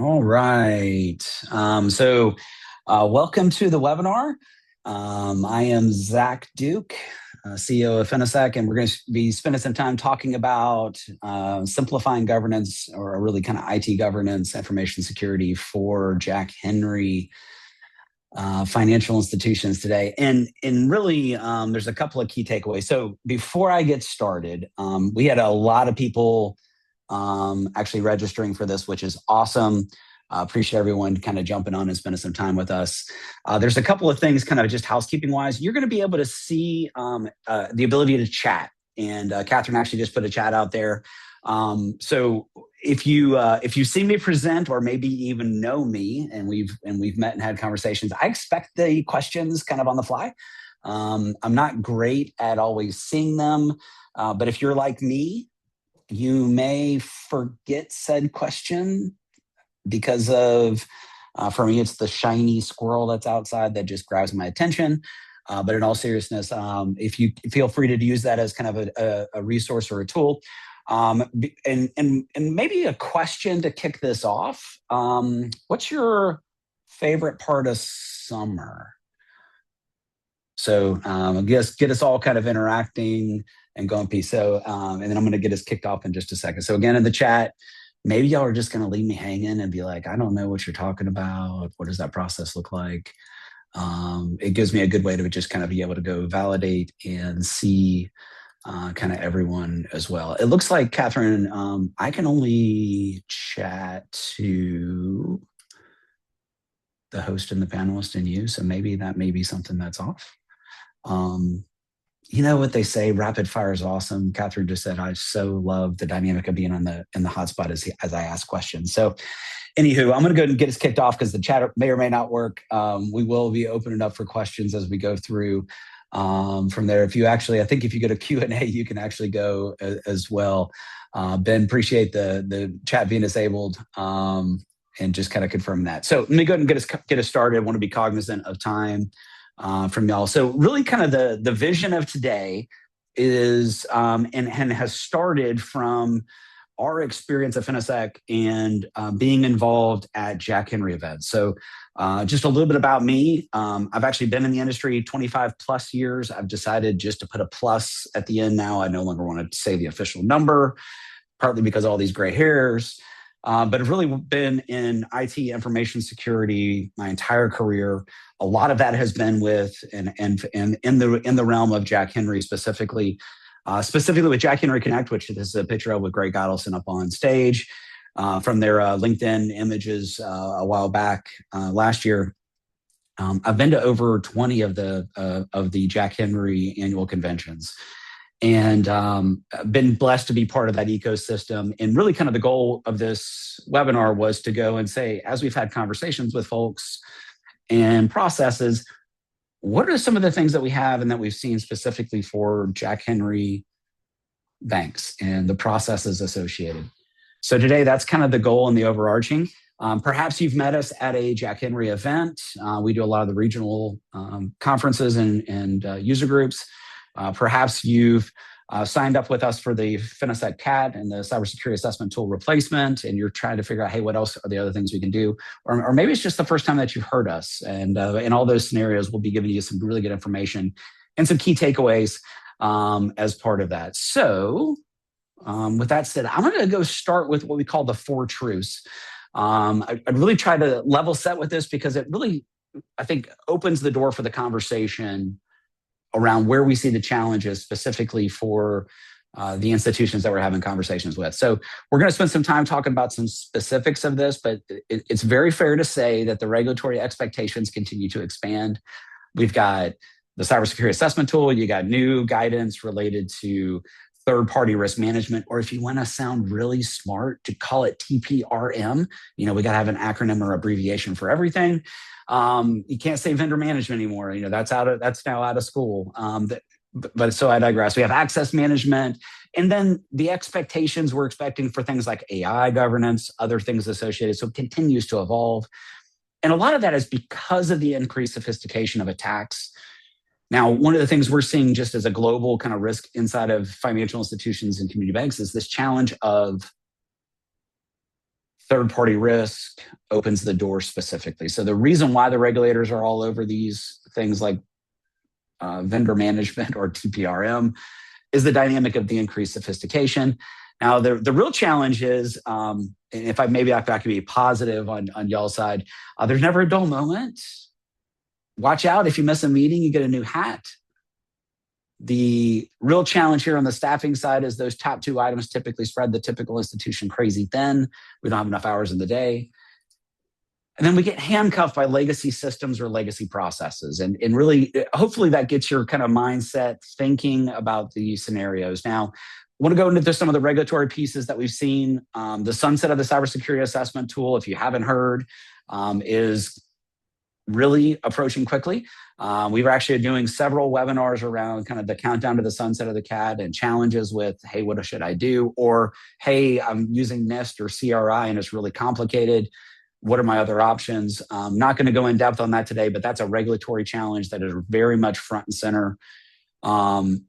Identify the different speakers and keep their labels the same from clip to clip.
Speaker 1: All right. Welcome to the webinar. I am Zach Duke, CEO of Finosec, and we're going to be spending some time talking about simplifying governance, or really kind of IT governance, information security for Jack Henry financial institutions today. And really, there's a couple of key takeaways. So before I get started, we had a lot of people actually registering for this, which is awesome. Appreciate everyone kind of jumping on and spending some time with us. There's a couple of things kind of just housekeeping wise. You're going to be able to see the ability to chat. And Catherine actually just put a chat out there. So if you see me present, or maybe even know me, and we've met and had conversations, I expect the questions kind of on the fly. I'm not great at always seeing them, but if you're like me, you may forget said question because of, for me, it's the shiny squirrel that's outside that just grabs my attention. But in all seriousness, if you feel free to use that as kind of a resource or a tool, and maybe a question to kick this off. What's your favorite part of summer? So I guess get us all kind of interacting and going peace. So, and then I'm going to get us kicked off in just a second. So again, in the chat, maybe y'all are just going to leave me hanging and be like, I don't know what you're talking about. What does that process look like? It gives me a good way to just kind of be able to go validate and see kind of everyone as well. It looks like, Catherine, I can only chat to the host and the panelist and you. So maybe that may be something that's off. You know what they say, rapid fire is awesome. Catherine just said, I so love the dynamic of being in the hotspot as I ask questions. So anywho, I'm going to go ahead and get us kicked off because the chat may or may not work. We will be opening up for questions as we go through from there. If you actually, I think if you go to Q&A, you can actually go as well. Ben, appreciate the chat being disabled and just kind of confirm that. So let me go ahead and get us started. I want to be cognizant of time from y'all. So really kind of the vision of today is and has started from our experience at Finosec and being involved at Jack Henry events. So just a little bit about me. I've actually been in the industry 25 plus years. I've decided just to put a plus at the end now. I no longer want to say the official number, partly because of all these gray hairs. But I've really been in IT information security my entire career. A lot of that has been with and in the realm of Jack Henry specifically with Jack Henry Connect, which this is a picture of with Greg Godelson up on stage from their LinkedIn images a while back last year. I've been to over 20 of the Jack Henry annual conventions. And been blessed to be part of that ecosystem. And really kind of the goal of this webinar was to go and say, as we've had conversations with folks and processes, what are some of the things that we have and that we've seen specifically for Jack Henry banks and the processes associated? So today, that's kind of the goal and the overarching. Perhaps you've met us at a Jack Henry event. We do a lot of the regional conferences and user groups. Perhaps you've signed up with us for the Finosec CAT and the Cybersecurity Assessment Tool replacement, and you're trying to figure out, hey, what else are the other things we can do? Or maybe it's just the first time that you've heard us. And in all those scenarios, we'll be giving you some really good information and some key takeaways as part of that. So with that said, I'm going to go start with what we call the 4 truths. I'd really try to level set with this because it really, I think, opens the door for the conversation around where we see the challenges specifically for the institutions that we're having conversations with. So we're going to spend some time talking about some specifics of this, but it's very fair to say that the regulatory expectations continue to expand. We've got the Cybersecurity Assessment Tool. You got new guidance related to third-party risk management, or if you want to sound really smart, to call it TPRM. You know, we got to have an acronym or abbreviation for everything. You can't say vendor management anymore. You know, that's now out of school. But so I digress. We have access management, and then the expectations we're expecting for things like AI governance, other things associated. So it continues to evolve. And a lot of that is because of the increased sophistication of attacks. Now, one of the things we're seeing just as a global kind of risk inside of financial institutions and community banks is this challenge of Third-party risk opens the door specifically. So the reason why the regulators are all over these things like vendor management or TPRM is the dynamic of the increased sophistication. Now, the real challenge is, if I could be positive on y'all's side, there's never a dull moment. Watch out, if you miss a meeting, you get a new hat. The real challenge here on the staffing side is those top two items typically spread the typical institution crazy thin. We don't have enough hours in the day. And then we get handcuffed by legacy systems or legacy processes. And really, hopefully that gets your kind of mindset thinking about these scenarios. Now, I want to go into some of the regulatory pieces that we've seen. The sunset of the Cybersecurity Assessment Tool, if you haven't heard, is really approaching quickly. We were actually doing several webinars around kind of the countdown to the sunset of the CAD and challenges with, hey, what should I do? Or, hey, I'm using NIST or CRI and it's really complicated. What are my other options? I'm not going to go in depth on that today, but that's a regulatory challenge that is very much front and center.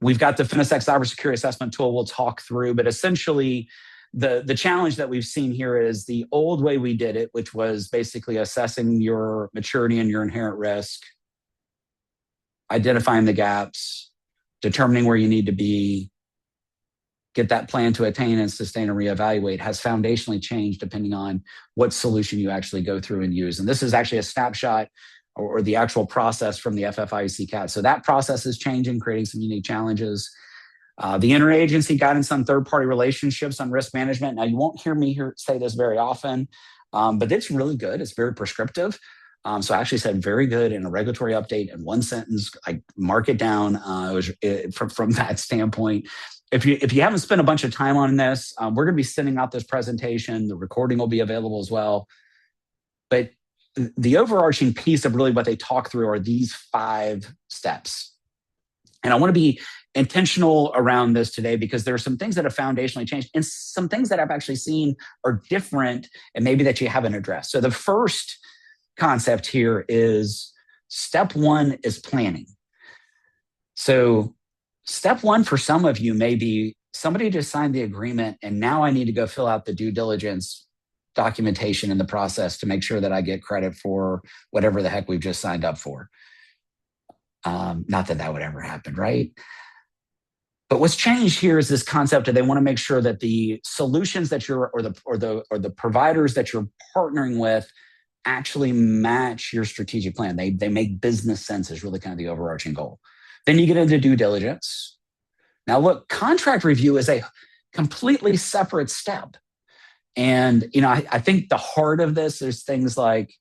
Speaker 1: We've got the Finosec Cybersecurity Assessment Tool we'll talk through, but essentially the challenge that we've seen here is the old way we did it, which was basically assessing your maturity and your inherent risk, identifying the gaps, determining where you need to be, get that plan to attain and sustain and reevaluate, has foundationally changed depending on what solution you actually go through and use. And this is actually a snapshot or the actual process from the FFIEC CAD. So that process is changing, creating some unique challenges. The interagency guidance on third-party relationships on risk management. Now, you won't hear me say this very often, but it's really good. It's very prescriptive. So I actually said very good in a regulatory update in one sentence. I mark it down from that standpoint. If you haven't spent a bunch of time on this, we're going to be sending out this presentation. The recording will be available as well. But the overarching piece of really what they talk through are these 5 steps. And I want to be intentional around this today because there are some things that have foundationally changed and some things that I've actually seen are different and maybe that you haven't addressed. So the first concept here is step 1 is planning. So step 1 for some of you may be somebody just signed the agreement and now I need to go fill out the due diligence documentation in the process to make sure that I get credit for whatever the heck we've just signed up for. Not that that would ever happen, right? But what's changed here is this concept that they want to make sure that the solutions that you're or the providers that you're partnering with actually match your strategic plan. They make business sense is really kind of the overarching goal. Then you get into due diligence. Now, look, contract review is a completely separate step. And, I think the heart of this is things like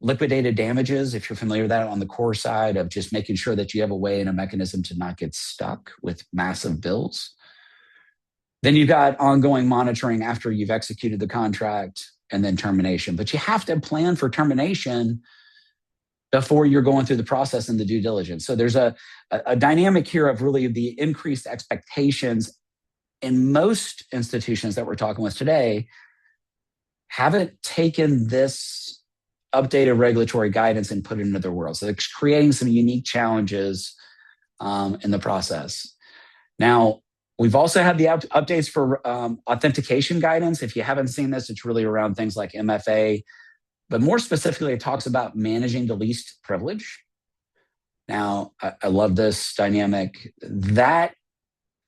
Speaker 1: liquidated damages, if you're familiar with that on the core side of just making sure that you have a way and a mechanism to not get stuck with massive bills. Then you've got ongoing monitoring after you've executed the contract and then termination. But you have to plan for termination before you're going through the process and the due diligence. So there's a dynamic here of really the increased expectations in most institutions that we're talking with today haven't taken this updated regulatory guidance and put it into their world. So it's creating some unique challenges in the process. Now, we've also had the updates for authentication guidance. If you haven't seen this, it's really around things like MFA, but more specifically, it talks about managing the least privilege. Now, I love this dynamic. That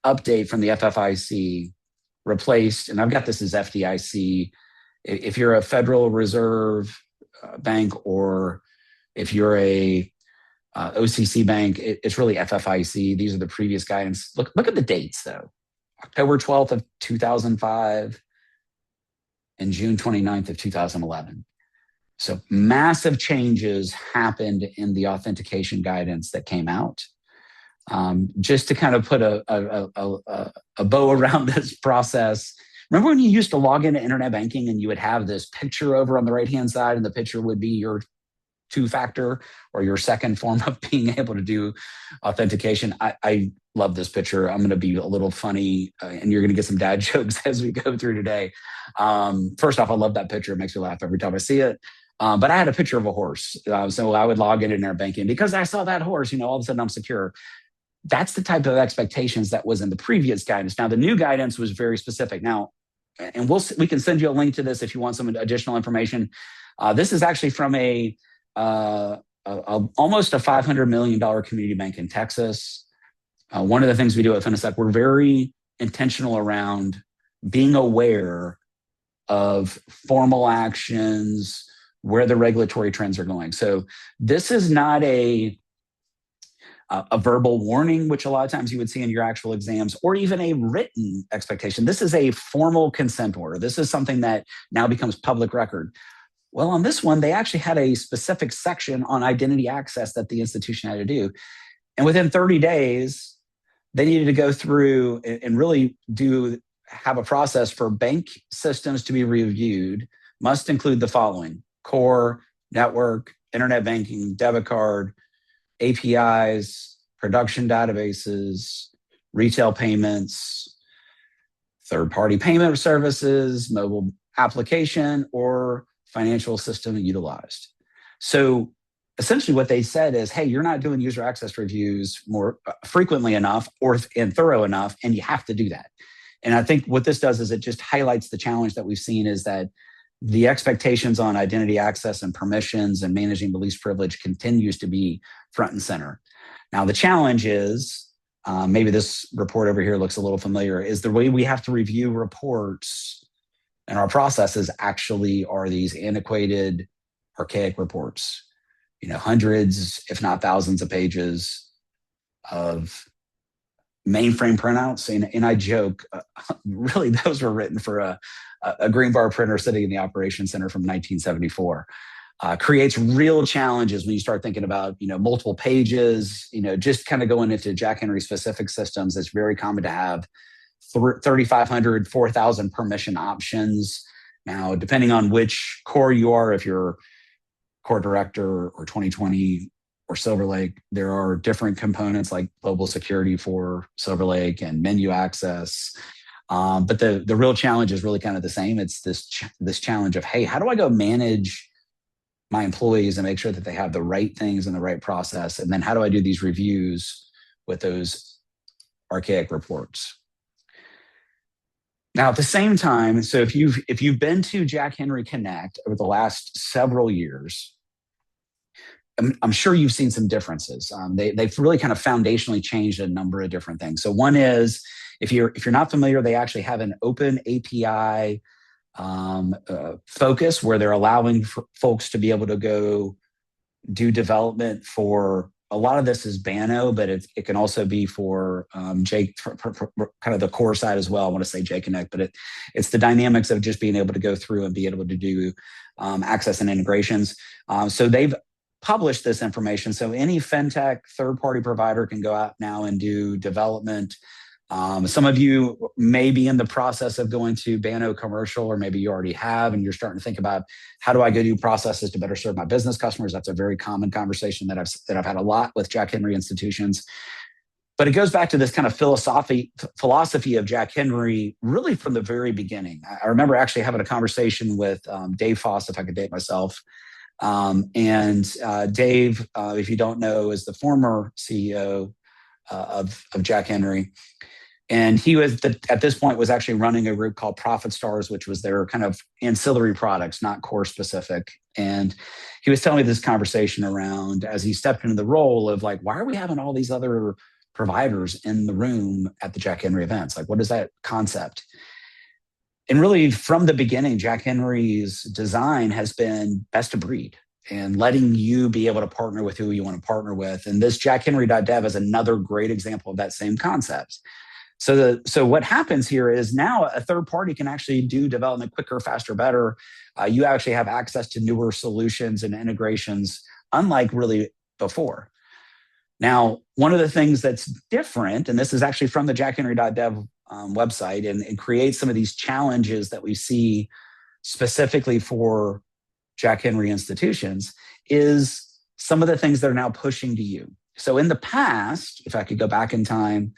Speaker 1: update from the FFIEC replaced, and I've got this as FDIC. If you're a Federal Reserve bank or if you're a OCC bank, it's really FFIEC. These are the previous guidance. Look at the dates, though. October 12th of 2005 and June 29th of 2011. So massive changes happened in the authentication guidance that came out. Just to kind of put a bow around this process. Remember when you used to log into internet banking and you would have this picture over on the right-hand side and the picture would be your two-factor or your second form of being able to do authentication? I love this picture. I'm going to be a little funny and you're going to get some dad jokes as we go through today. First off, I love that picture. It makes me laugh every time I see it. But I had a picture of a horse. So I would log into internet banking because I saw that horse, all of a sudden I'm secure. That's the type of expectations that was in the previous guidance. Now, the new guidance was very specific. Now, and we can send you a link to this if you want some additional information. This is actually from almost a $500 million community bank in Texas. One of the things we do at Finosec, we're very intentional around being aware of formal actions, where the regulatory trends are going. So this is not a verbal warning, which a lot of times you would see in your actual exams, or even a written expectation. This is a formal consent order. This is something that now becomes public record. Well, on this one, they actually had a specific section on identity access that the institution had to do. And within 30 days, they needed to go through and really have a process for bank systems to be reviewed, must include the following: core, network, internet banking, debit card, APIs, production databases, retail payments, third-party payment services, mobile application, or financial system utilized. So essentially what they said is, hey, you're not doing user access reviews more frequently enough and thorough enough, and you have to do that. And I think what this does is it just highlights the challenge that we've seen, is that the expectations on identity access and permissions and managing the least privilege continues to be front and center. Now, the challenge is, maybe this report over here looks a little familiar, is the way we have to review reports and our processes actually are these antiquated, archaic reports. Hundreds, if not thousands of pages of mainframe printouts. And I joke, really, those were written for a green bar printer sitting in the operations center from 1974. Creates real challenges when you start thinking about, multiple pages, just kind of going into Jack Henry specific systems. It's very common to have 3,500, 4,000 permission options. Now, depending on which core you are, if you're core director or 2020 or Silver Lake, there are different components like global security for Silver Lake and menu access. But the real challenge is really kind of the same. It's this challenge of, hey, how do I go manage my employees and make sure that they have the right things in the right process? And then how do I do these reviews with those archaic reports? Now, at the same time, so if you've been to Jack Henry Connect over the last several years, I'm sure you've seen some differences. They've really kind of foundationally changed a number of different things. So one is, if you're not familiar, they actually have an open API focus where they're allowing folks to be able to go do development for. A lot of this is Banno, but it can also be for kind of the core side as well. I want to say JConnect, but it's the dynamics of just being able to go through and be able to do access and integrations. So they've published this information. So any fintech third-party provider can go out now and do development. Some of you may be in the process of going to Banno commercial, or maybe you already have, and you're starting to think about, how do I go do processes to better serve my business customers? That's a very common conversation that I've had a lot with Jack Henry institutions. But it goes back to this kind of philosophy of Jack Henry, really from the very beginning. I remember actually having a conversation with Dave Foss, if I could date myself. Dave, if you don't know, is the former CEO of Jack Henry. And he was, at this point, was actually running a group called Profit Stars, which was their kind of ancillary products, not core specific. And he was telling me this conversation around, as he stepped into the role of like, why are we having all these other providers in the room at the Jack Henry events? Like, what is that concept? And really, from the beginning, Jack Henry's design has been best of breed and letting you be able to partner with who you want to partner with. And this jackhenry.dev is another great example of that same concept. So what happens here is now a third party can actually do development quicker, faster, better. You actually have access to newer solutions and integrations, unlike really before. Now, one of the things that's different, and this is actually from the jackhenry.dev website, and creates some of these challenges that we see specifically for Jack Henry institutions, is some of the things that are now pushing to you. So in the past, if I could go back in time,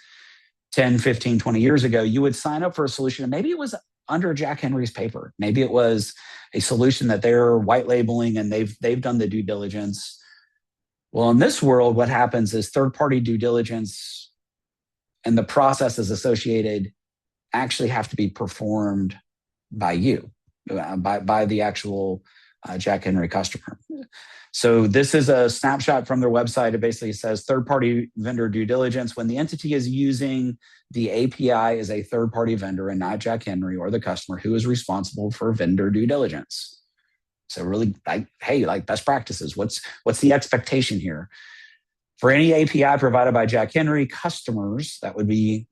Speaker 1: 10, 15, 20 years ago, you would sign up for a solution, and maybe it was under Jack Henry's paper. Maybe it was a solution that they're white labeling and they've done the due diligence. Well, in this world, what happens is third-party due diligence and the processes associated actually have to be performed by you, by the actual Jack Henry customer. So this is a snapshot from their website. It basically says third-party vendor due diligence. When the entity is using the API as a third-party vendor and not Jack Henry or the customer, who is responsible for vendor due diligence? So really, hey, best practices. What's the expectation here? For any API provided by Jack Henry, customers, that would be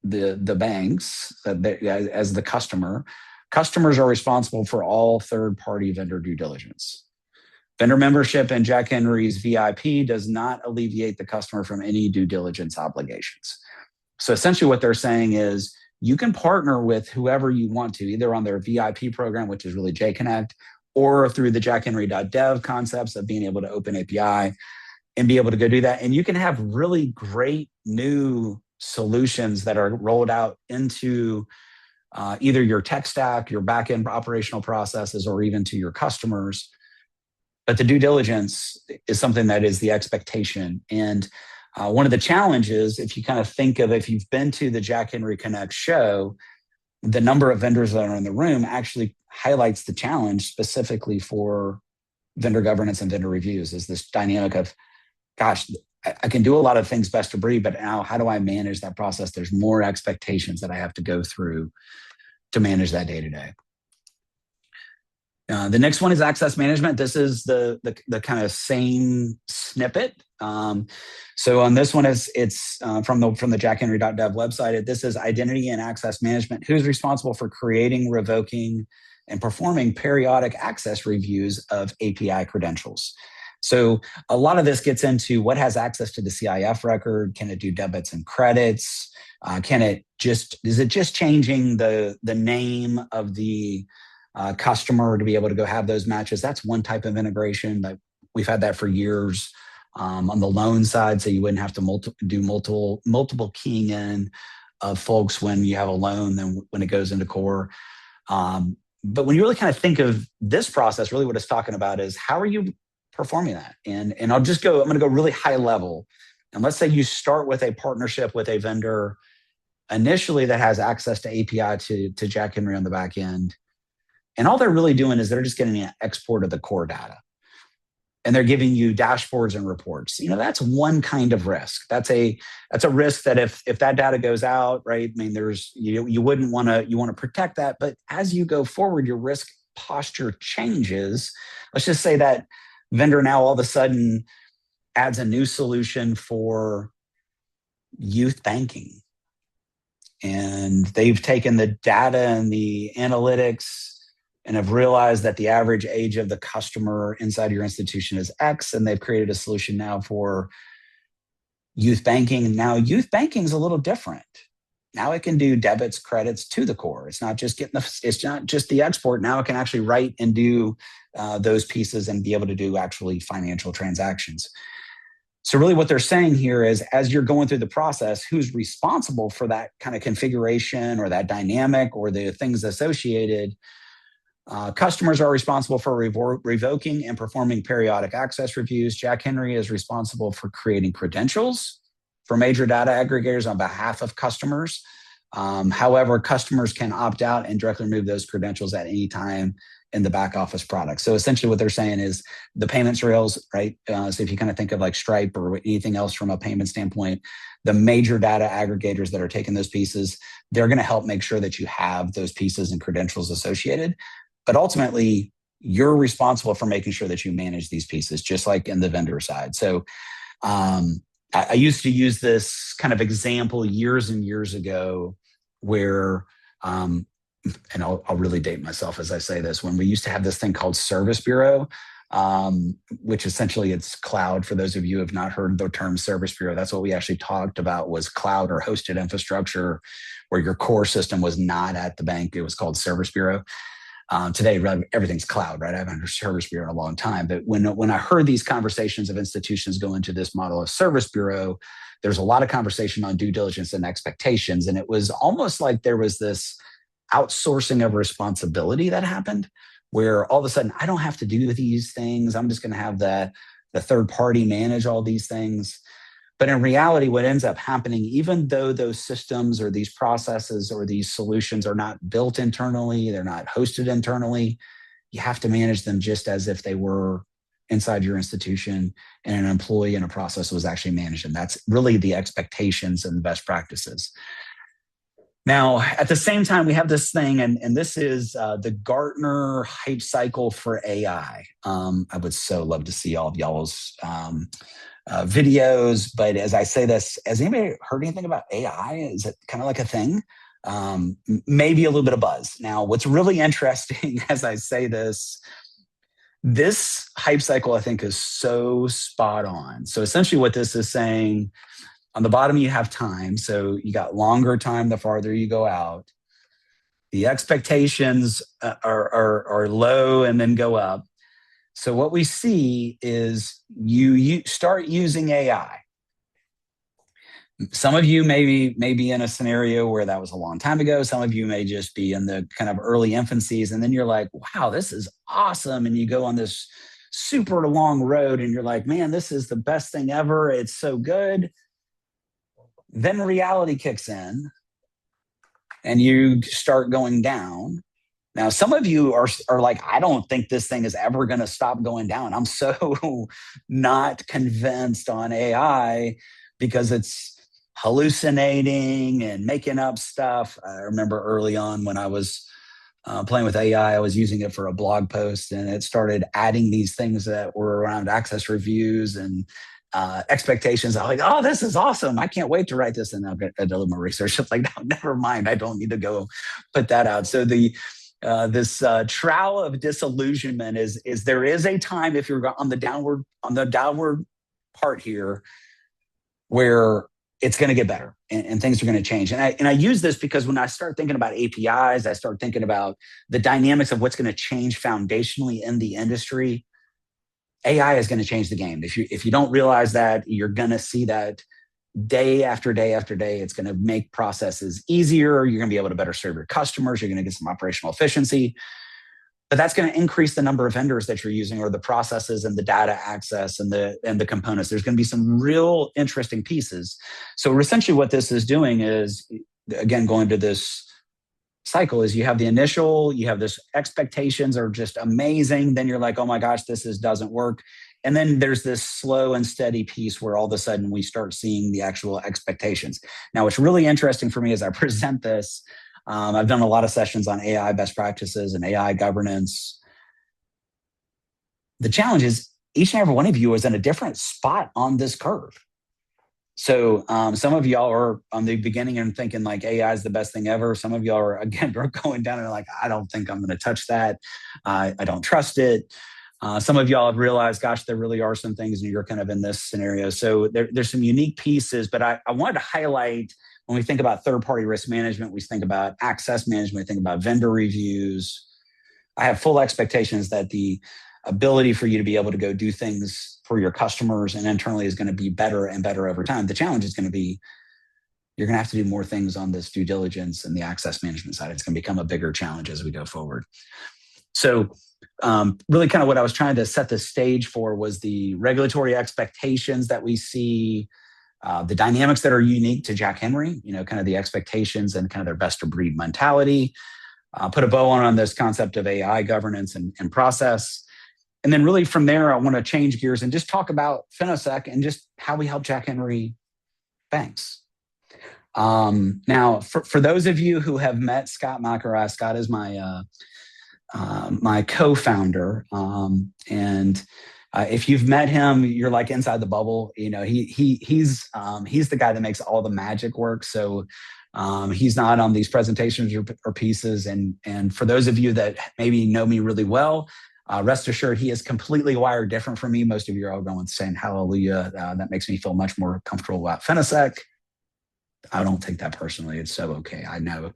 Speaker 1: the banks as the customer, customers are responsible for all third-party vendor due diligence. Vendor membership in Jack Henry's VIP does not alleviate the customer from any due diligence obligations. So essentially what they're saying is you can partner with whoever you want to, either on their VIP program, which is really JConnect, or through the jackhenry.dev concepts of being able to open API and be able to go do that. And you can have really great new solutions that are rolled out into either your tech stack, your backend operational processes, or even to your customers. But the due diligence is something that is the expectation. And one of the challenges, if you kind of think of, if you've been to the Jack Henry Connect show, the number of vendors that are in the room actually highlights the challenge specifically for vendor governance and vendor reviews, is this dynamic of, gosh, I can do a lot of things best of breed, but now how do I manage that process? There's more expectations that I have to go through to manage that day to day. The next one is access management. This is the kind of same snippet. So on this one, it's from the jackhenry.dev website. This is identity and access management. Who's responsible for creating, revoking, and performing periodic access reviews of API credentials? So a lot of this gets into what has access to the CIF record. Can it do debits and credits? Is it just changing the name of the customer to be able to go have those matches? That's one type of integration that we've had that for years on the loan side. So you wouldn't have to do multiple keying in of folks when you have a loan than when it goes into core. But when you really kind of think of this process, really what it's talking about is how are you performing that? And I'm going to go really high level. And let's say you start with a partnership with a vendor initially that has access to API to Jack Henry on the back end. And all they're really doing is they're just getting an export of the core data. And they're giving you dashboards and reports. That's one kind of risk. That's a risk that if that data goes out, right? I mean, you wouldn't want to protect that. But as you go forward, your risk posture changes. Let's just say that vendor now all of a sudden adds a new solution for youth banking. And they've taken the data and the analytics and have realized that the average age of the customer inside your institution is X, and they've created a solution now for youth banking. And now youth banking is a little different. Now it can do debits, credits to the core. It's not just the export. Now it can actually write and do those pieces and be able to do actually financial transactions. So really what they're saying here is as you're going through the process, who's responsible for that kind of configuration or that dynamic or the things associated? Customers are responsible for revoking and performing periodic access reviews. Jack Henry is responsible for creating credentials for major data aggregators on behalf of customers. However, customers can opt out and directly remove those credentials at any time in the back office product. So essentially what they're saying is the payments rails, right? So if you kind of think of like Stripe or anything else from a payment standpoint, the major data aggregators that are taking those pieces, they're going to help make sure that you have those pieces and credentials associated. But ultimately, you're responsible for making sure that you manage these pieces, just like in the vendor side. So I used to use this kind of example years and years ago where, and I'll really date myself as I say this, when we used to have this thing called Service Bureau, which essentially it's cloud. For those of you who have not heard the term Service Bureau, that's what we actually talked about was cloud or hosted infrastructure where your core system was not at the bank. It was called Service Bureau. Today, everything's cloud, right? I haven't heard Service Bureau in a long time. But when I heard these conversations of institutions go into this model of Service Bureau, there's a lot of conversation on due diligence and expectations. And it was almost like there was this outsourcing of responsibility that happened where all of a sudden, I don't have to do these things. I'm just going to have the third party manage all these things. But in reality, what ends up happening, even though those systems or these processes or these solutions are not built internally, they're not hosted internally, you have to manage them just as if they were inside your institution and an employee and a process was actually managed. And that's really the expectations and best practices. Now, at the same time, we have this thing, and this is the Gartner hype cycle for AI. I would so love to see all of y'all's videos, but as I say this, has anybody heard anything about AI? Is it kind of like a thing? Maybe a little bit of buzz. Now, what's really interesting as I say this hype cycle, I think, is so spot on. So essentially what this is saying, on the bottom, you have time. So you got longer time the farther you go out. The expectations are low and then go up. So what we see is you start using AI. Some of you may be in a scenario where that was a long time ago. Some of you may just be in the kind of early infancies. And then you're like, wow, this is awesome. And you go on this super long road and you're like, man, this is the best thing ever. It's so good. Then reality kicks in and you start going down. Now, some of you are like, I don't think this thing is ever going to stop going down. I'm so not convinced on AI because it's hallucinating and making up stuff. I remember early on when I was playing with AI, I was using it for a blog post and it started adding these things that were around access reviews and expectations. I'm like, oh, this is awesome. I can't wait to write this. And I'll get a little more research. It's like, no, never mind. I don't need to go put that out. So this trowel of disillusionment is there is a time if you're on the downward part here where it's going to get better and things are going to change. And I use this because when I start thinking about APIs, I start thinking about the dynamics of what's going to change foundationally in the industry. AI is going to change the game. If you don't realize that, you're going to see that day after day after day. It's going to make processes easier. You're going to be able to better serve your customers. You're going to get some operational efficiency. But that's going to increase the number of vendors that you're using or the processes and the data access and the components. There's going to be some real interesting pieces. So essentially what this is doing is, again, going to this cycle is you have the initial, you have this expectations are just amazing. Then you're like, oh my gosh, doesn't work. And then there's this slow and steady piece where all of a sudden we start seeing the actual expectations. Now, what's really interesting for me as I present this, I've done a lot of sessions on AI best practices and AI governance. The challenge is each and every one of you is in a different spot on this curve. So some of y'all are on the beginning and thinking like AI is the best thing ever. Some of y'all are, again, going down and like, I don't think I'm going to touch that. I don't trust it. Some of y'all have realized, gosh, there really are some things and you're kind of in this scenario. So there's some unique pieces, but I wanted to highlight when we think about third-party risk management, we think about access management, we think about vendor reviews. I have full expectations that the ability for you to be able to go do things for your customers and internally is going to be better and better over time. The challenge is going to be you're going to have to do more things on this due diligence and the access management side. It's going to become a bigger challenge as we go forward. So really kind of what I was trying to set the stage for was the regulatory expectations that we see, the dynamics that are unique to Jack Henry, kind of the expectations and kind of their best of breed mentality. Put a bow on this concept of AI governance and process. And then really from there, I want to change gears and just talk about Finosec and just how we help Jack Henry banks. Now, for those of you who have met Scott McElrath, Scott is my my co-founder, and if you've met him, you're like inside the bubble. He's the guy that makes all the magic work. So he's not on these presentations or pieces. And for those of you that maybe know me really well, rest assured, he is completely wired different from me. Most of you are all going saying hallelujah. That makes me feel much more comfortable about Finosec. I don't take that personally. It's so okay. I know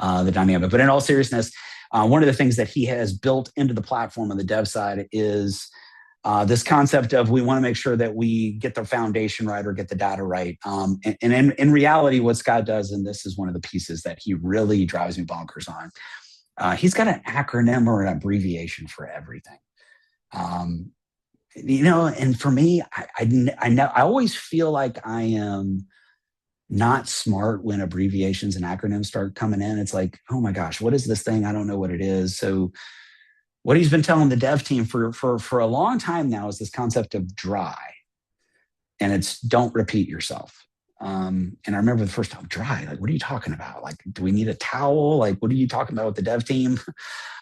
Speaker 1: the dynamic. But in all seriousness, one of the things that he has built into the platform on the dev side is this concept of we want to make sure that we get the foundation right or get the data right. And in reality, what Scott does, and this is one of the pieces that he really drives me bonkers on, he's got an acronym or an abbreviation for everything. And for me, I always feel like I am not smart when abbreviations and acronyms start coming in. It's like, oh my gosh, what is this thing? I don't know what it is. So what he's been telling the dev team for a long time now is this concept of dry, and it's don't repeat yourself. And I remember the first time, dry, like, what are you talking about? Like, do we need a towel? Like, what are you talking about with the dev team?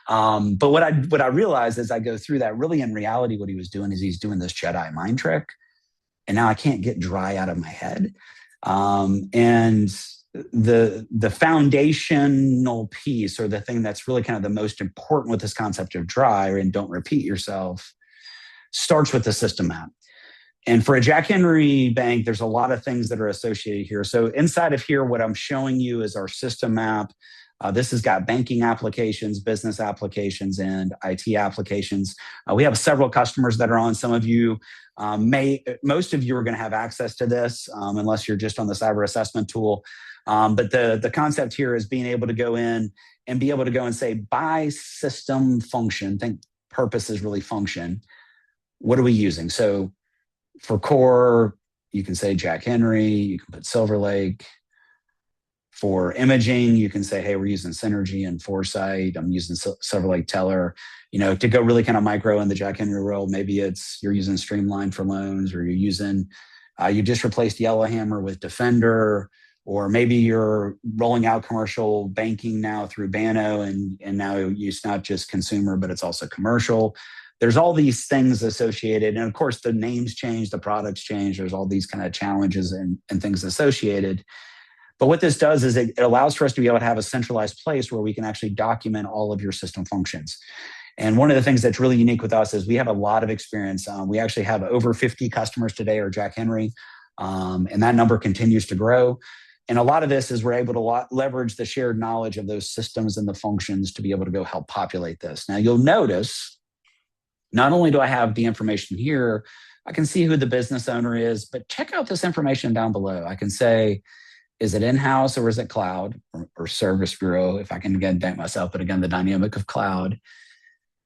Speaker 1: But what I realized as I go through that, really in reality, what he was doing is he's doing this Jedi mind trick. And now I can't get dry out of my head. And the foundational piece, or the thing that's really kind of the most important with this concept of dry and don't repeat yourself, starts with the system map. And for a Jack Henry bank, there's a lot of things that are associated here. So inside of here, what I'm showing you is our system map. This has got banking applications, business applications, and IT applications. We have several customers that are on. Some of you most of you are going to have access to this unless you're just on the cyber assessment tool. But the concept here is being able to go in and be able to go and say, by system function, think purpose is really function. What are we using? So for core, you can say Jack Henry, you can put Silver Lake. For imaging, you can say, hey, we're using Synergy and Foresight. I'm using Silver Lake Teller. To go really kind of micro in the Jack Henry world, maybe it's you're using Streamline for loans, or you're using, you just replaced Yellowhammer with Defender, or maybe you're rolling out commercial banking now through Banno, and now it's not just consumer, but it's also commercial. There's all these things associated. And of course, the names change, the products change. There's all these kind of challenges and things associated. But what this does is it allows for us to be able to have a centralized place where we can actually document all of your system functions. And one of the things that's really unique with us is we have a lot of experience. We actually have over 50 customers today are Jack Henry, and that number continues to grow. And a lot of this is we're able to leverage the shared knowledge of those systems and the functions to be able to go help populate this. Now, you'll notice, not only do I have the information here, I can see who the business owner is, but check out this information down below. I can say, is it in-house or is it cloud or service bureau? If I can again date myself, but again, the dynamic of cloud.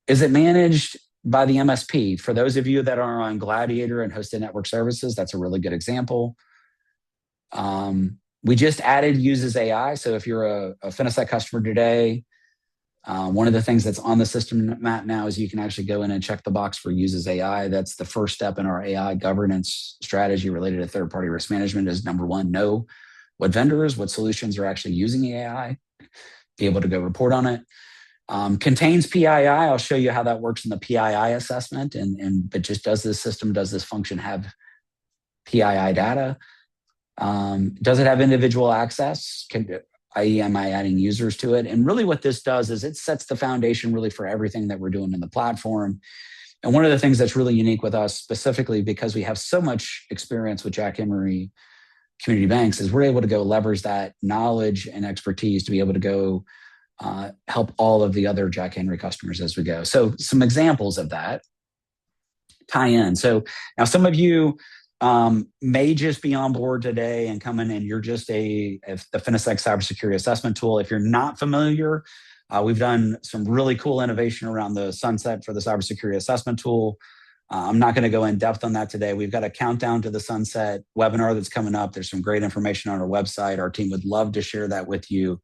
Speaker 1: Is it managed by the MSP? For those of you that are on Gladiator and hosted network services, that's a really good example. We just added uses AI. So if you're a Finosec customer today, one of the things that's on the system map now is you can actually go in and check the box for uses AI. That's the first step in our AI governance strategy related to third-party risk management. Is number one, know what vendors, what solutions are actually using AI, be able to go report on it. Contains PII. I'll show you how that works in the PII assessment. But just does this system, does this function have PII data? Does it have individual access? I.e., am I adding users to it? And really what this does is it sets the foundation really for everything that we're doing in the platform. And one of the things that's really unique with us, specifically because we have so much experience with Jack Henry community banks, is we're able to go leverage that knowledge and expertise to be able to go help all of the other Jack Henry customers as we go. So some examples of that tie in. So now some of you may just be on board today and come in and you're just the Finosec Cybersecurity Assessment Tool. If you're not familiar, we've done some really cool innovation around the sunset for the Cybersecurity Assessment Tool. I'm not going to go in depth on that today. We've got a countdown to the sunset webinar that's coming up. There's some great information on our website. Our team would love to share that with you.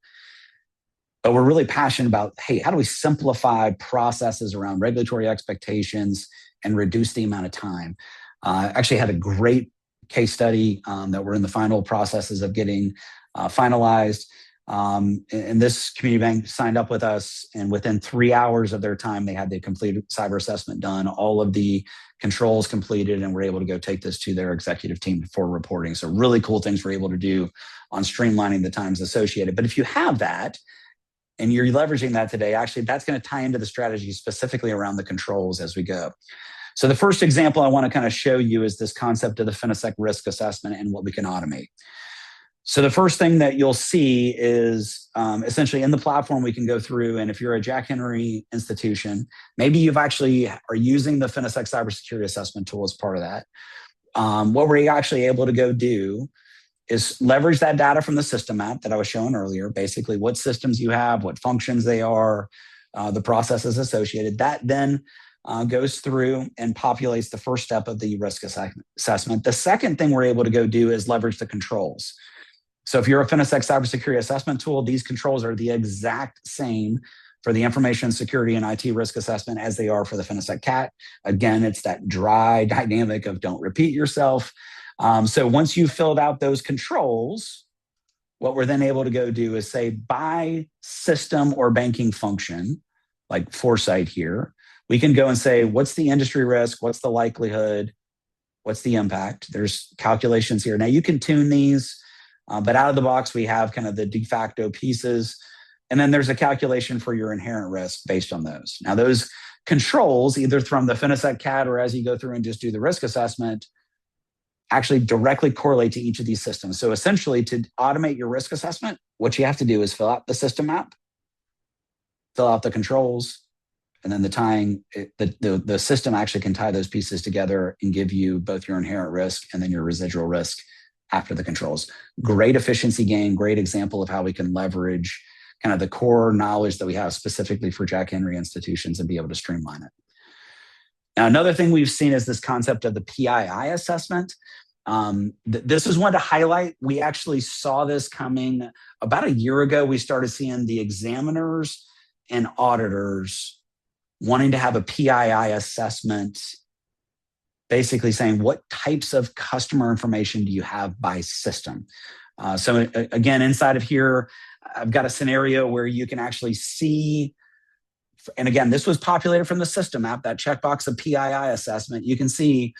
Speaker 1: But we're really passionate about, hey, how do we simplify processes around regulatory expectations and reduce the amount of time? Actually had a great case study that we're in the final processes of getting finalized. And this community bank signed up with us, and within 3 hours of their time, they had the complete cyber assessment done, all of the controls completed, and were able to go take this to their executive team for reporting. So really cool things we're able to do on streamlining the times associated. But if you have that, and you're leveraging that today, actually, that's going to tie into the strategy specifically around the controls as we go. So the first example I want to kind of show you is this concept of the Finosec risk assessment and what we can automate. So the first thing that you'll see is essentially in the platform we can go through, and if you're a Jack Henry institution, maybe you've actually are using the Finosec Cybersecurity Assessment Tool as part of that. What we're actually able to go do is leverage that data from the system map that I was showing earlier, basically what systems you have, what functions they are, the processes associated. That then goes through and populates the first step of the risk assessment. The second thing we're able to go do is leverage the controls. So if you're a Finosec Cybersecurity Assessment Tool, these controls are the exact same for the information security and IT risk assessment as they are for the Finosec CAT. Again, it's that dry dynamic of don't repeat yourself. So once you've filled out those controls, what we're then able to go do is say by system or banking function, like Foresight here, we can go and say, what's the industry risk? What's the likelihood? What's the impact? There's calculations here. Now you can tune these, but out of the box, we have kind of the de facto pieces. And then there's a calculation for your inherent risk based on those. Now those controls, either from the Finosec CAT or as you go through and just do the risk assessment, actually directly correlate to each of these systems. So essentially to automate your risk assessment, what you have to do is fill out the system map, fill out the controls, and then the system actually can tie those pieces together and give you both your inherent risk and then your residual risk after the controls. Great efficiency gain, great example of how we can leverage kind of the core knowledge that we have specifically for Jack Henry institutions and be able to streamline it. Now, another thing we've seen is this concept of the PII assessment. This is one to highlight. We actually saw this coming about a year ago. We started seeing the examiners and auditors wanting to have a PII assessment, basically saying what types of customer information do you have by system. So again, inside of here, I've got a scenario where you can actually see, and again, this was populated from the system app, that checkbox of PII assessment. You can see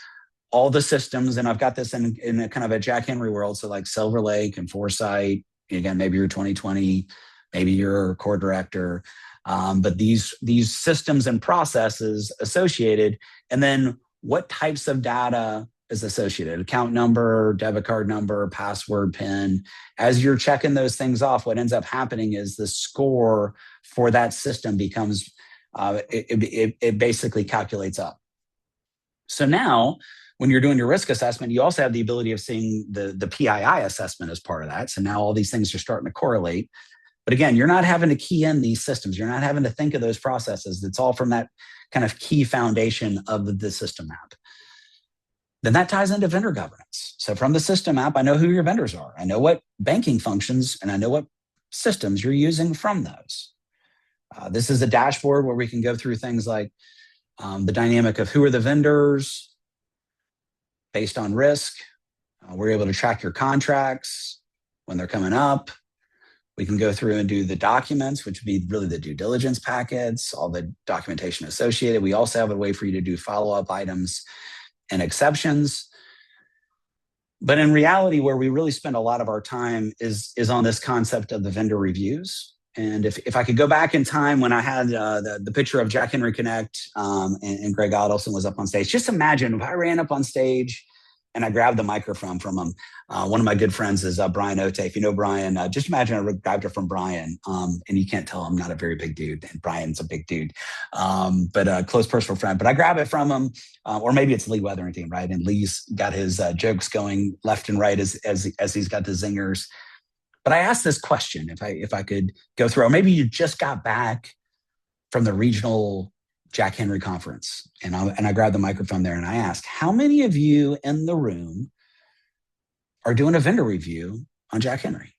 Speaker 1: all the systems, and I've got this in a kind of a Jack Henry world. So like Silver Lake and Foresight, again, maybe you're 2020, maybe you're a core director, but these systems and processes associated, and then what types of data is associated, account number, debit card number, password, PIN. As you're checking those things off, what ends up happening is the score for that system becomes, it basically calculates up. So now, when you're doing your risk assessment, you also have the ability of seeing the PII assessment as part of that. So now all these things are starting to correlate. But again, you're not having to key in these systems. You're not having to think of those processes. It's all from that kind of key foundation of the system map. Then that ties into vendor governance. So from the system app, I know who your vendors are. I know what banking functions, and I know what systems you're using from those. This is a dashboard where we can go through things like the dynamic of who are the vendors based on risk. We're able to track your contracts when they're coming up. We can go through and do the documents, which would be really the due diligence packets, all the documentation associated. We also have a way for you to do follow-up items and exceptions. But in reality, where we really spend a lot of our time is on this concept of the vendor reviews. And if I could go back in time when I had the picture of Jack Henry Connect and Greg Adelson was up on stage, just imagine if I ran up on stage and I grabbed the microphone from him. One of my good friends is Brian Ote. If you know Brian, just imagine I grabbed it from Brian. And you can't tell I'm not a very big dude, and Brian's a big dude, but a close personal friend. But I grab it from him, or maybe it's Lee Weatherington, right? And Lee's got his jokes going left and right as he's got the zingers. But I asked this question, if I could go through, or maybe you just got back from the regional Jack Henry conference, and I grabbed the microphone there and I asked, how many of you in the room are doing a vendor review on Jack Henry?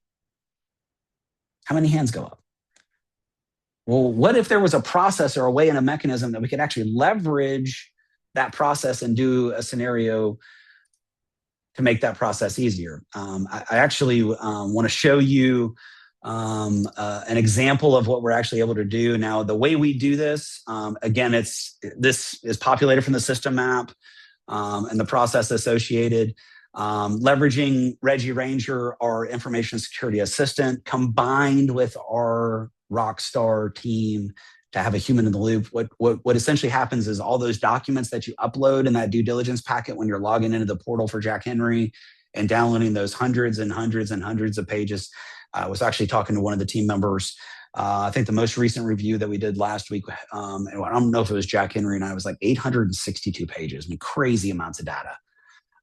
Speaker 1: How many hands go up? Well, what if there was a process or a way and a mechanism that we could actually leverage that process and do a scenario to make that process easier? I actually want to show you an example of what we're actually able to do. Now, the way we do this, again, this is populated from the system map and the process associated, leveraging Reggie Ranger, our information security assistant, combined with our Rockstar team to have a human in the loop. What essentially happens is all those documents that you upload in that due diligence packet when you're logging into the portal for Jack Henry and downloading those hundreds and hundreds and hundreds of pages. I was actually talking to one of the team members. I think the most recent review that we did last week, and I don't know if it was Jack Henry and I, was like 862 pages. I mean, crazy amounts of data.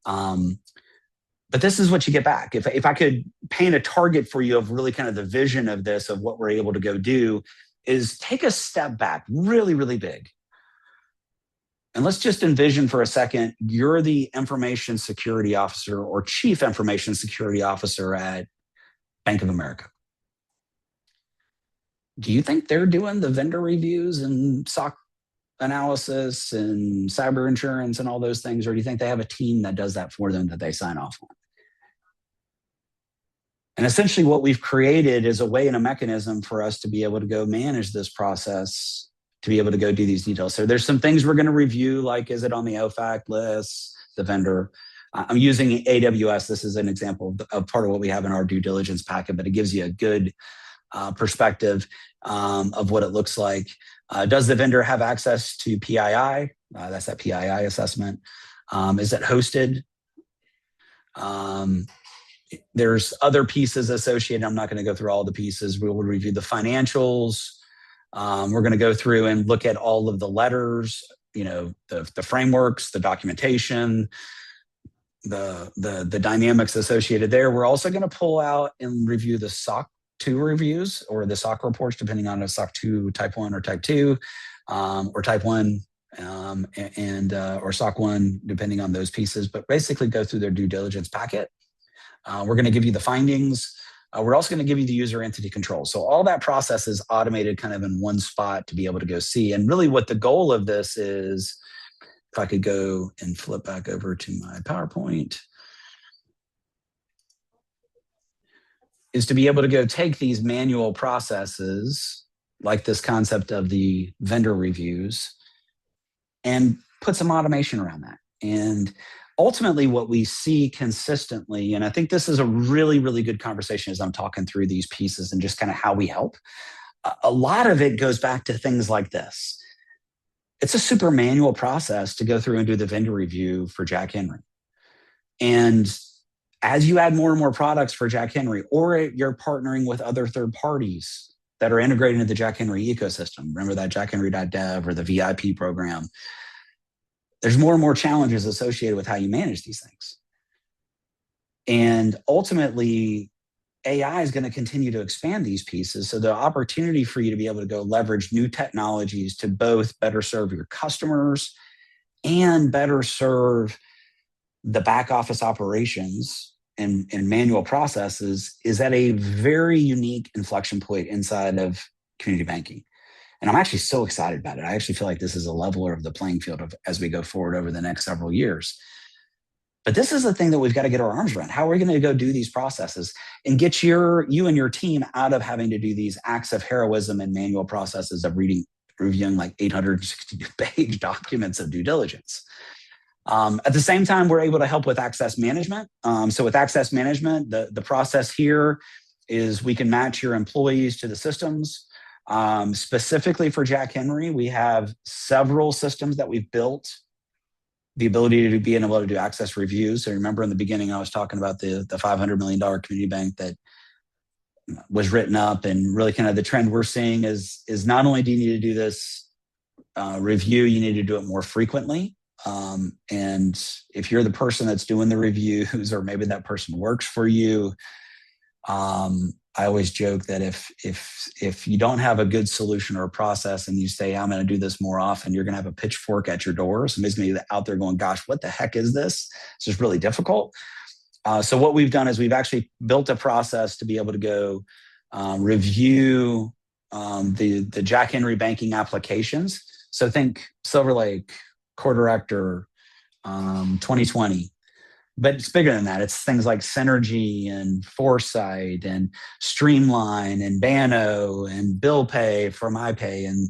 Speaker 1: But this is what you get back. If I could paint a target for you of really kind of the vision of this, of what we're able to go do, is take a step back, really, really big. And let's just envision for a second, you're the information security officer or chief information security officer at Bank of America. Do you think they're doing the vendor reviews and SOC analysis and cyber insurance and all those things? Or do you think they have a team that does that for them that they sign off on? And essentially what we've created is a way and a mechanism for us to be able to go manage this process, to be able to go do these details. So there's some things we're going to review, like is it on the OFAC list, the vendor? I'm using AWS. This is an example of part of what we have in our due diligence packet, but it gives you a good perspective of what it looks like. Does the vendor have access to PII? That's that PII assessment. Is it hosted? There's other pieces associated. I'm not going to go through all the pieces. We will review the financials. We're going to go through and look at all of the letters, the frameworks, the documentation, the dynamics associated there. We're also going to pull out and review the SOC 2 reviews or the SOC reports, depending on if SOC 2 type 1 or type 2, or type 1 or SOC 1, depending on those pieces. But basically go through their due diligence packet. We're going to give you the findings. We're also going to give you the user entity control. So all that process is automated kind of in one spot to be able to go see. And really what the goal of this is, if I could go and flip back over to my PowerPoint, is to be able to go take these manual processes, like this concept of the vendor reviews, and put some automation around that. And ultimately what we see consistently, and I think this is a really, really good conversation as I'm talking through these pieces and just kind of how we help. A lot of it goes back to things like this. It's a super manual process to go through and do the vendor review for Jack Henry. And as you add more and more products for Jack Henry, or you're partnering with other third parties that are integrated into the Jack Henry ecosystem, remember that jackhenry.dev or the VIP program, there's more and more challenges associated with how you manage these things. And ultimately, AI is going to continue to expand these pieces. So the opportunity for you to be able to go leverage new technologies to both better serve your customers and better serve the back office operations and manual processes is at a very unique inflection point inside of community banking. And I'm actually so excited about it. I actually feel like this is a leveler of the playing field as we go forward over the next several years. But this is the thing that we've got to get our arms around. How are we going to go do these processes and get you and your team out of having to do these acts of heroism and manual processes of reviewing like 862-page documents of due diligence. At the same time, we're able to help with access management. So with access management, the process here is we can match your employees to the systems. Specifically for Jack Henry, we have several systems that we've built the ability to be able to do access reviews. So remember in the beginning, I was talking about the $500 million community bank that was written up, and really kind of the trend we're seeing is not only do you need to do this review, you need to do it more frequently. And if you're the person that's doing the reviews, or maybe that person works for you, I always joke that if you don't have a good solution or a process and you say, I'm going to do this more often, you're going to have a pitchfork at your door. Somebody's going to be out there going, gosh, what the heck is this? It's just really difficult. So what we've done is we've actually built a process to be able to go review the Jack Henry banking applications. So think Silver Lake, CoreDirect, 2020. But it's bigger than that. It's things like Synergy and Foresight and Streamline and Banno and Bill Pay for MyPay and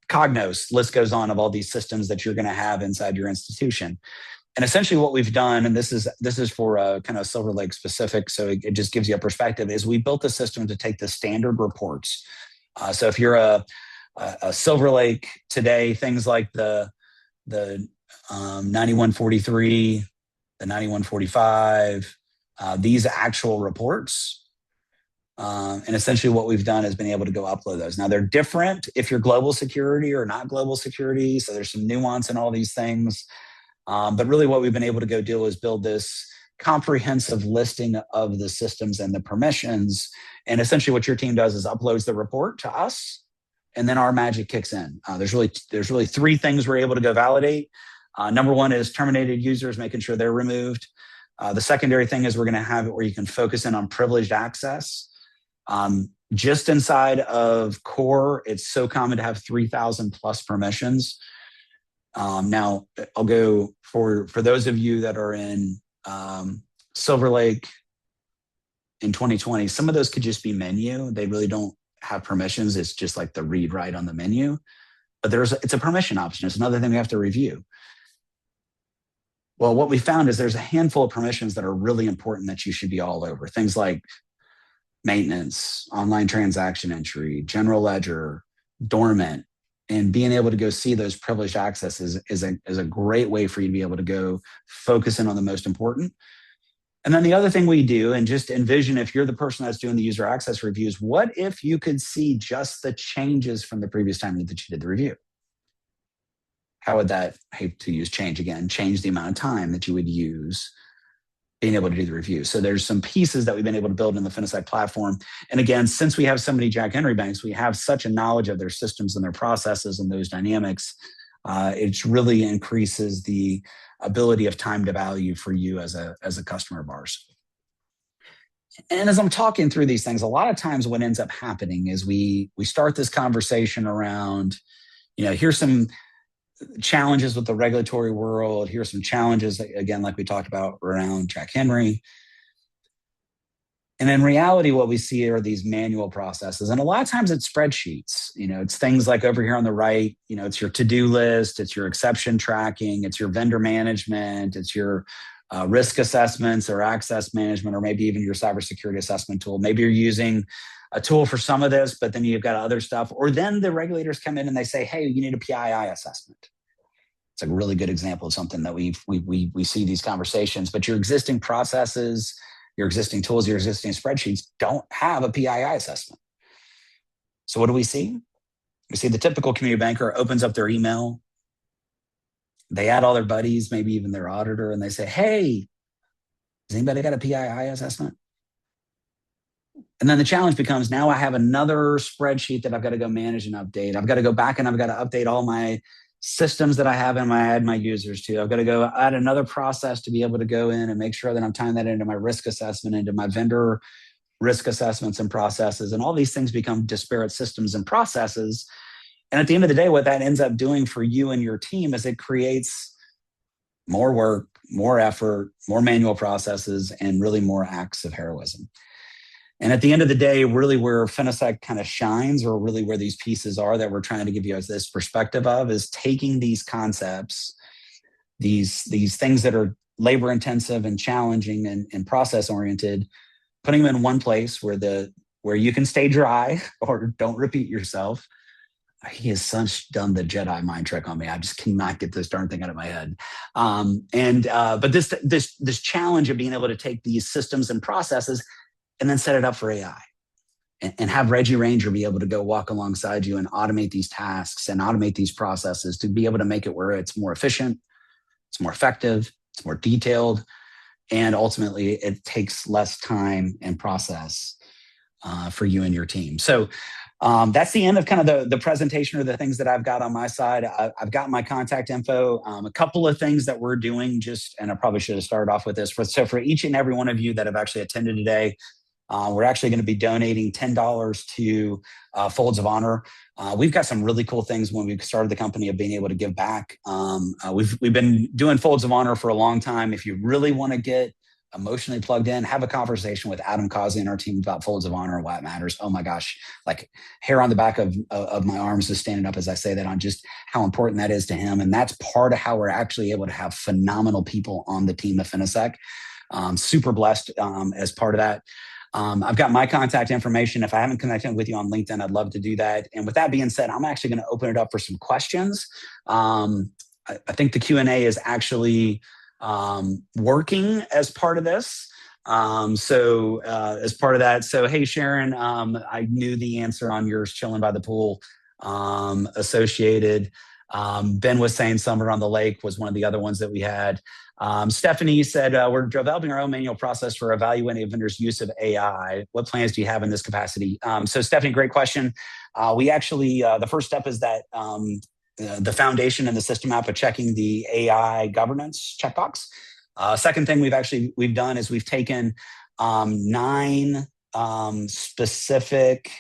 Speaker 1: Cognos. List goes on of all these systems that you're going to have inside your institution. And essentially what we've done, and this is for kind of Silver Lake specific, so it just gives you a perspective, is we built a system to take the standard reports. So if you're a Silver Lake today, things like the 9143, the 9145, these actual reports. And essentially what we've done is been able to go upload those. Now they're different if you're global security or not global security. So there's some nuance in all these things. But really what we've been able to go do is build this comprehensive listing of the systems and the permissions. And essentially what your team does is uploads the report to us. and then our magic kicks in. There's really three things we're able to go validate. Number one is terminated users, making sure they're removed. The secondary thing is we're going to have it where you can focus in on privileged access. Just inside of core, it's so common to have 3,000 plus permissions. Now, I'll go for those of you that are in Silver Lake in 2020, some of those could just be menu. They really don't have permissions. It's just like the read write on the menu. But it's a permission option. It's another thing we have to review. Well, what we found is there's a handful of permissions that are really important that you should be all over. Things like maintenance, online transaction entry, general ledger, dormant, and being able to go see those privileged accesses is a great way for you to be able to go focus in on the most important. And then the other thing we do, and just envision if you're the person that's doing the user access reviews, what if you could see just the changes from the previous time that you did the review? How would that, I hate to use change again, change the amount of time that you would use being able to do the review? So there's some pieces that we've been able to build in the Finosec platform. And again, since we have so many Jack Henry banks, we have such a knowledge of their systems and their processes and those dynamics. It really increases the ability of time to value for you as a customer of ours. And as I'm talking through these things, a lot of times what ends up happening is we start this conversation around, here's some challenges with the regulatory world. Here's some challenges, again, like we talked about around Jack Henry. And in reality, what we see are these manual processes. And a lot of times it's spreadsheets. It's things like over here on the right, it's your to-do list, it's your exception tracking, it's your vendor management, it's your risk assessments or access management, or maybe even your cybersecurity assessment tool. Maybe you're using a tool for some of this, but then you've got other stuff. Or then the regulators come in and they say, hey, you need a PII assessment. It's a really good example of something that we see these conversations, but your existing processes, your existing tools, your existing spreadsheets don't have a PII assessment. So what do we see? We see the typical community banker opens up their email. They add all their buddies, maybe even their auditor, and they say, hey, has anybody got a PII assessment? And then the challenge becomes, now I have another spreadsheet that I've got to go manage and update. I've got to go back and I've got to update all my systems that I have and add my users to. I've got to go add another process to be able to go in and make sure that I'm tying that into my risk assessment, into my vendor risk assessments and processes. And all these things become disparate systems and processes. And at the end of the day, what that ends up doing for you and your team is it creates more work, more effort, more manual processes, and really more acts of heroism. And at the end of the day, really where Finosec kind of shines, or really where these pieces are that we're trying to give you this perspective of, is taking these concepts, these things that are labor intensive and challenging and process oriented, putting them in one place where you can stay dry or don't repeat yourself. He has done the Jedi mind trick on me. I just cannot get this darn thing out of my head. But this challenge of being able to take these systems and processes and then set it up for AI and have Reggie Ranger be able to go walk alongside you and automate these tasks and automate these processes to be able to make it where it's more efficient, it's more effective, it's more detailed, and ultimately it takes less time and process for you and your team. So that's the end of kind of the presentation or the things that I've got on my side. I've got my contact info. A couple of things that we're doing and I probably should have started off with this. So for each and every one of you that have actually attended today, we're actually going to be donating $10 to Folds of Honor. We've got some really cool things when we started the company of being able to give back. We've been doing Folds of Honor for a long time. If you really want to get emotionally plugged in, have a conversation with Adam Causey and our team about Folds of Honor and why it matters. Oh my gosh, like hair on the back of my arms is standing up as I say that on just how important that is to him. And that's part of how we're actually able to have phenomenal people on the team of Finosec. Super blessed as part of that. I've got my contact information. If I haven't connected with you on LinkedIn, I'd love to do that. And with that being said, I'm actually going to open it up for some questions. I think the Q&A is actually working as part of this. As part of that, hey, Sharon, I knew the answer on yours chilling by the pool associated. Ben was saying Summer on the Lake was one of the other ones that we had. Stephanie said, we're developing our own manual process for evaluating a vendor's use of AI. What plans do you have in this capacity? So Stephanie, great question. We actually, the first step is that the foundation and the system app of checking the AI governance checkbox. Second thing we've done is we've taken 9 specific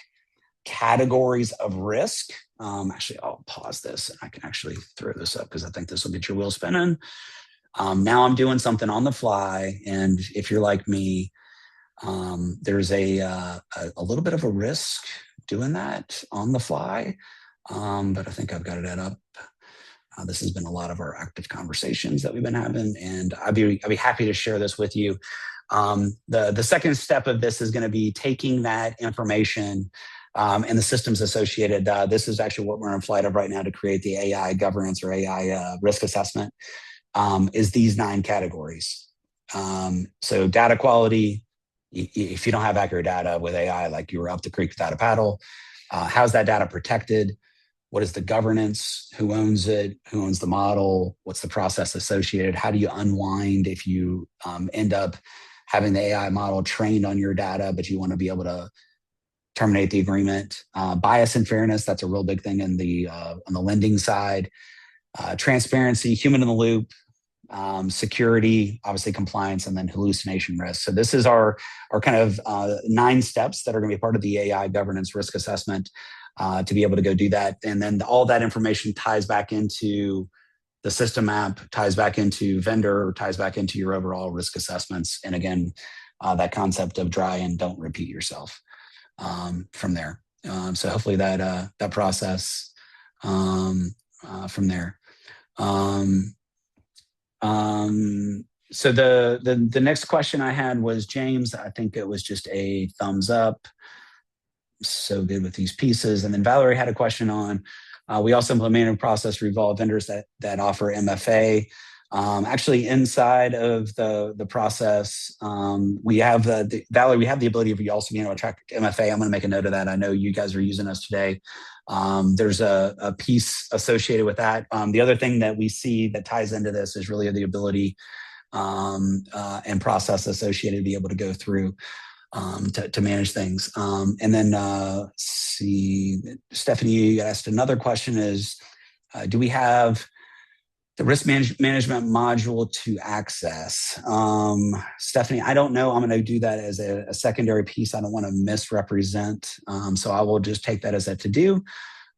Speaker 1: categories of risk. Actually, I'll pause this and I can actually throw this up because I think this will get your wheel spinning. Now I'm doing something on the fly, and if you're like me, there's a little bit of a risk doing that on the fly, but I think I've got it up. This has been a lot of our active conversations that we've been having, and I'd be happy to share this with you. The second step of this is going to be taking that information and the systems associated. This is actually what we're in flight of right now to create the AI governance or AI risk assessment, is these 9 categories. So data quality, if you don't have accurate data with AI, like you were up the creek without a paddle, how's that data protected? What is the governance? Who owns it? Who owns the model? What's the process associated? How do you unwind if you end up having the AI model trained on your data, but you want to be able to terminate the agreement? Bias and fairness, that's a real big thing on the lending side. Transparency, human in the loop, security, obviously compliance, and then hallucination risk. So this is our kind of 9 steps that are going to be part of the AI governance risk assessment to be able to go do that. And then all that information ties back into the system app, ties back into vendor, ties back into your overall risk assessments. And again, that concept of dry and don't repeat yourself from there. So hopefully that process from there. So the next question I had was James. I think it was just a thumbs up. So good with these pieces. And then Valerie had a question on, we also implemented a process to revolve vendors that offer MFA. Actually, inside of the process, we have Valerie, we have the ability of you also being able to track MFA. I'm going to make a note of that. I know you guys are using us today. There's a piece associated with that. The other thing that we see that ties into this is really the ability and process associated to be able to go through to manage things. And then see, Stephanie asked another question is, do we have the risk management module to access? Stephanie, I don't know. I'm going to do that as a secondary piece. I don't want to misrepresent. So I will just take that as a to-do.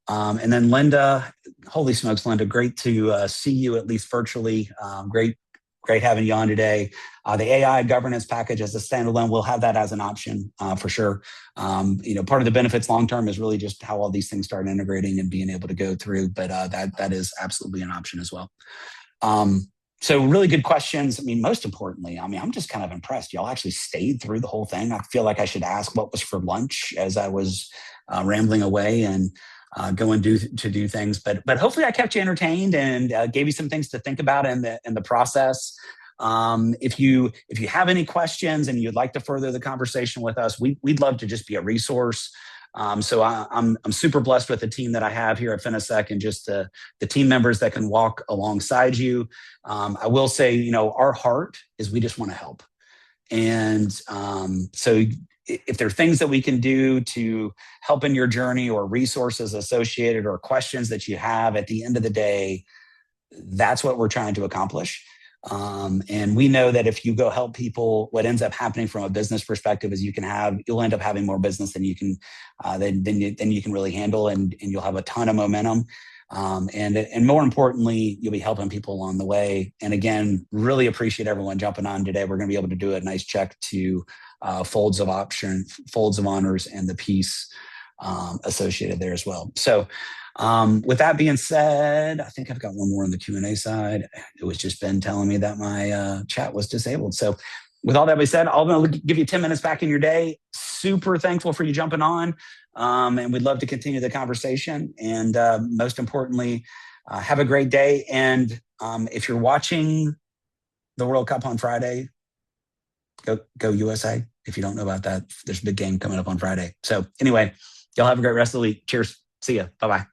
Speaker 1: And then Linda, holy smokes, Linda, great to see you at least virtually. Great having you on today. The AI governance package as a standalone, we'll have that as an option for sure. Part of the benefits long-term is really just how all these things start integrating and being able to go through, but that is absolutely an option as well. So really good questions. I mean, most importantly, I'm just kind of impressed. Y'all actually stayed through the whole thing. I feel like I should ask what was for lunch as I was rambling away and go and do things, but hopefully I kept you entertained and gave you some things to think about in the process. If you have any questions and you'd like to further the conversation with us, we'd love to just be a resource. So I'm super blessed with the team that I have here at Finosec and just the team members that can walk alongside you. I will say, our heart is we just want to help, and so if there are things that we can do to help in your journey or resources associated or questions that you have, at the end of the day, that's what we're trying to accomplish. And we know that if you go help people, what ends up happening from a business perspective is you'll end up having more business than you can than you can really handle, and you'll have a ton of momentum. And more importantly, you'll be helping people along the way. And again, really appreciate everyone jumping on today. We're going to be able to do a nice check to folds of honors, and the piece associated there as well. So with that being said, I think I've got one more on the Q&A side. It was just Ben telling me that my chat was disabled. So with all that being said, I'm going to give you 10 minutes back in your day. Super thankful for you jumping on. And we'd love to continue the conversation. And most importantly, have a great day. And if you're watching the World Cup on Friday, go USA. If you don't know about that, there's a big game coming up on Friday. So anyway, y'all have a great rest of the week. Cheers. See ya. Bye-bye.